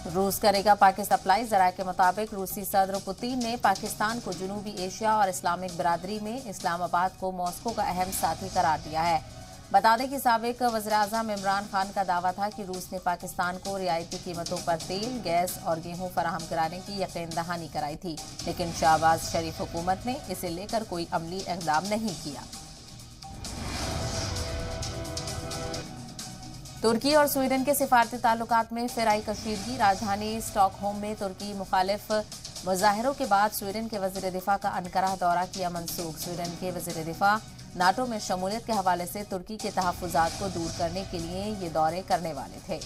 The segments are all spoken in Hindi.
रूस करेगा पाकि सप्लाई। जरा के मुताबिक रूसी सदर पुतिन ने पाकिस्तान को जनूबी एशिया और इस्लामिक बिरादरी में इस्लामाबाद को मॉस्को का अहम साथी करार दिया है। बता दें कि साबिक वज़ीर-ए-आज़म इमरान खान का दावा था कि रूस ने पाकिस्तान को रियायती कीमतों पर तेल, गैस और गेहूं फराहम कराने की यकीन दहानी कराई थी, लेकिन शहबाज शरीफ हुकूमत ने इसे लेकर कोई अमली इक़दाम नहीं किया। तुर्की और स्वीडन के सिफारती ताल्लुकात में फिर आई कशीदगी। राजधानी स्टॉकहोम में तुर्की मुखालिफ मुजाहिरों के बाद स्वीडन के वज़ीर दिफा का अनकरा दौरा किया मनसूख। स्वीडन के वज़ीर दिफा नाटो में शमूलियत के हवाले से तुर्की के तहफ़्फ़ुज़ात को दूर करने के लिए ये दौरे करने वाले थे।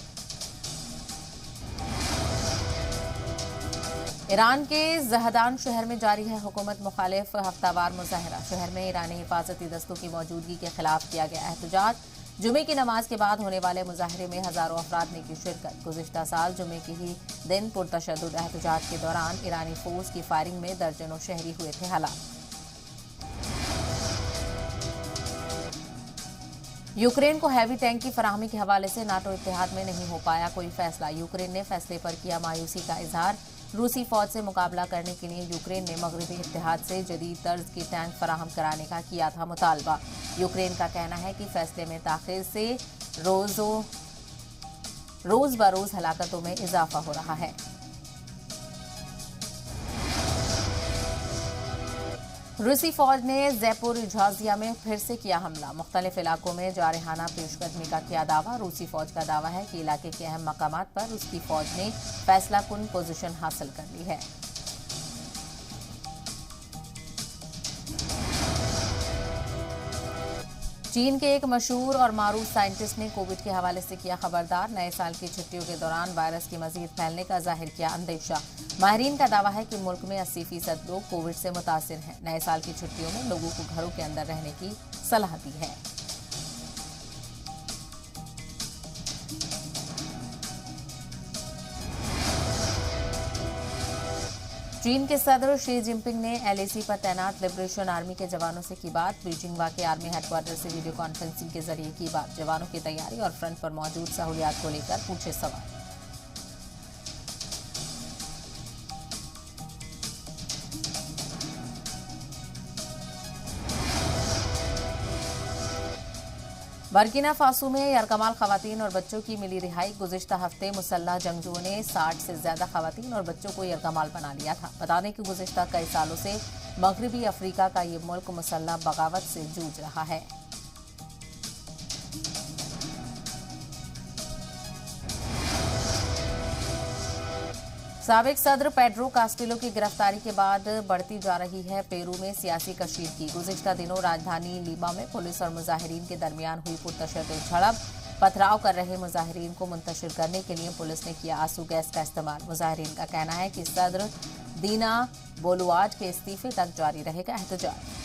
ईरान के जहदान शहर में जारी है हुकूमत मुखालिफ हफ्तावार मुजाहिरा। शहर में ईरानी हिफाजती दस्तों की मौजूदगी के खिलाफ किया गया एहतजाज। जुमे की नमाज के बाद होने वाले मुजाहरे में हजारों अफराद ने की शिरकत। गुज़िश्ता साल जुमे के ही दिन पुरतशद्दुद एहतजाज के दौरान ईरानी फोर्स की फायरिंग में दर्जनों शहरी हुए थे हलाक। यूक्रेन को हैवी टैंक की फराहमी के हवाले से नाटो इत्तेहाद में नहीं हो पाया कोई फैसला। यूक्रेन ने फैसले पर किया मायूसी का इजहार। रूसी फौज से मुकाबला करने के लिए यूक्रेन ने मगरबी इत्तेहाद से जदीद तर्ज के टैंक फराहम कराने का किया था मुतालबा। यूक्रेन का कहना है कि फैसले में ताखीर से रोज बरोज हलाकतों में इजाफा हो रहा है। रूसी फौज ने ज़ैपोरिज़िया में फिर से किया हमला। मुख्तलिफ इलाकों में जारहाना पेशकदमी का किया दावा। रूसी फौज का दावा है कि इलाके के अहम मकामात पर उसकी फौज ने फैसला कुन पोजीशन हासिल कर ली है। चीन के एक मशहूर और मारूफ साइंटिस्ट ने कोविड के हवाले से किया खबरदार। नए साल की छुट्टियों के दौरान वायरस की मजीद फैलने का जाहिर किया अंदेशा। माहिरीन का दावा है कि मुल्क में 80% लोग कोविड से मुतासिर हैं। नए साल की छुट्टियों में लोगों को घरों के अंदर रहने की सलाह दी है। चीन के सदर शी जिनपिंग ने LAC पर तैनात लिबरेशन आर्मी के जवानों से की बात। बीजिंग वाक़ आर्मी हेडक्वार्टर से वीडियो कॉन्फ्रेंसिंग के जरिए की बात। जवानों की तैयारी और फ्रंट पर मौजूद सहूलियात को लेकर पूछे सवाल। बर्किना फासो में यरकमाल खवातीन और बच्चों की मिली रिहाई। गुज़िश्ता हफ्ते मुसल्लह जंगजुओं ने 60 से ज्यादा खवातीन और बच्चों को यरकमाल बना लिया था। बता दें कि गुज़िश्ता कई सालों से मगरबी अफ्रीका का ये मुल्क मुसल्लह बगावत से जूझ रहा है। साबिक सदर पेड्रो कास्टिलो की गिरफ्तारी के बाद बढ़ती जा रही है पेरू में सियासी कशीदगी। गुज़िश्ता दिनों राजधानी लीमा में पुलिस और मुजाहिरीन के दरमियान हुई पुरतशद्दुद झड़प। पथराव कर रहे मुजाहिरीन को मुंतशिर करने के लिए पुलिस ने किया आंसू गैस का इस्तेमाल। मुजाहिरीन का कहना है कि सदर दीना बोलुआर्ड के इस्तीफे तक जारी रहेगा एहतजाज।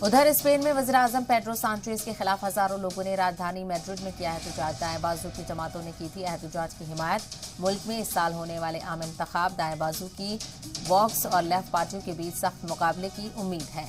उधर स्पेन में वज़ीर-ए-आज़म पेड्रो सांचेज के खिलाफ हजारों लोगों ने राजधानी मैड्रिड में किया एहतजाज। दाएं बाजू की जमातों ने की थी एहतजाज की हिमायत। मुल्क में इस साल होने वाले आम इंतखाब दाएं बाजू की वॉक्स और लेफ्ट पार्टियों के बीच सख्त मुकाबले की उम्मीद है।